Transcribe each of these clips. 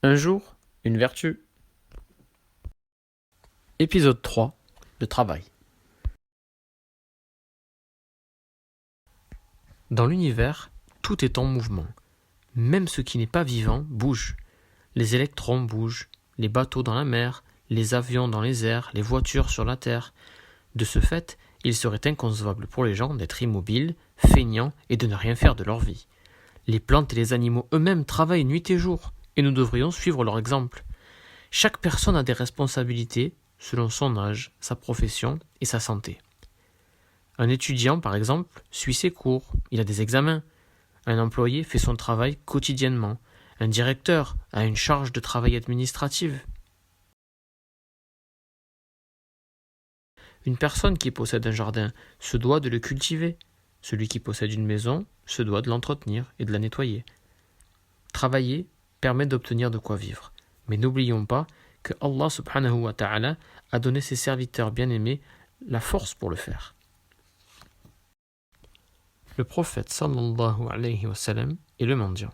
Un jour, une vertu. Épisode 3, le travail. Dans l'univers, tout est en mouvement. Même ce qui n'est pas vivant bouge. Les électrons bougent, les bateaux dans la mer, les avions dans les airs, les voitures sur la terre. De ce fait, il serait inconcevable pour les gens d'être immobiles, feignants et de ne rien faire de leur vie. Les plantes et les animaux eux-mêmes travaillent nuit et jour, et nous devrions suivre leur exemple. Chaque personne a des responsabilités selon son âge, sa profession et sa santé. Un étudiant, par exemple, suit ses cours, il a des examens. Un employé fait son travail quotidiennement. Un directeur a une charge de travail administrative. Une personne qui possède un jardin se doit de le cultiver. Celui qui possède une maison se doit de l'entretenir et de la nettoyer. Travailler permet d'obtenir de quoi vivre. Mais n'oublions pas que Allah subhanahu wa ta'ala a donné ses serviteurs bien-aimés la force pour le faire. Le prophète sallallahu alayhi wa sallam est le mendiant.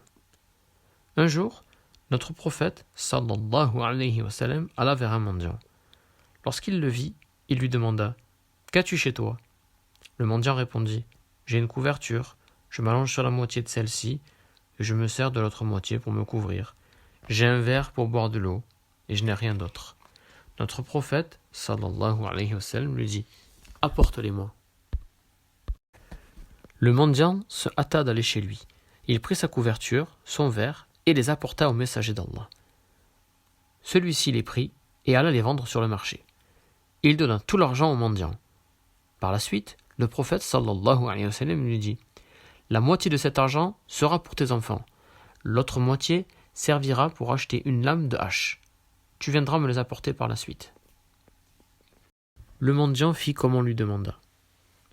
Un jour, notre prophète sallallahu alayhi wa sallam alla vers un mendiant. Lorsqu'il le vit, il lui demanda « Qu'as-tu chez toi ?» Le mendiant répondit « J'ai une couverture, je m'allonge sur la moitié de celle-ci et je me sers de l'autre moitié pour me couvrir. J'ai un verre pour boire de l'eau et je n'ai rien d'autre. » Notre prophète sallallahu alayhi wa sallam lui dit « Apporte-les-moi. » Le mendiant se hâta d'aller chez lui. Il prit sa couverture, son verre et les apporta au messager d'Allah. Celui-ci les prit et alla les vendre sur le marché. Il donna tout l'argent au mendiant. Par la suite, le prophète sallallahu alayhi wa sallam lui dit « La moitié de cet argent sera pour tes enfants. L'autre moitié servira pour acheter une lame de hache. Tu viendras me les apporter par la suite. » Le mendiant fit comme on lui demanda.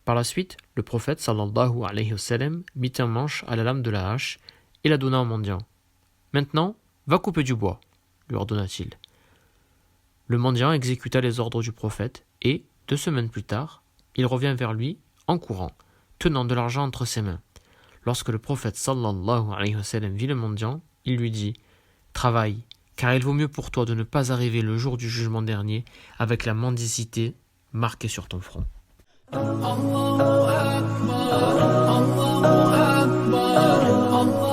Par la suite, le prophète sallallahu alayhi wa sallam mit un manche à la lame de la hache et la donna au mendiant. « Maintenant, va couper du bois, » lui ordonna-t-il. Le mendiant exécuta les ordres du prophète et, 2 semaines plus tard, il revient vers lui en courant, tenant de l'argent entre ses mains. Lorsque le prophète sallallahu alayhi wa sallam vit le mendiant, il lui dit « Travaille, car il vaut mieux pour toi de ne pas arriver le jour du jugement dernier avec la mendicité marquée sur ton front. » الله أكبر الله أكبر الله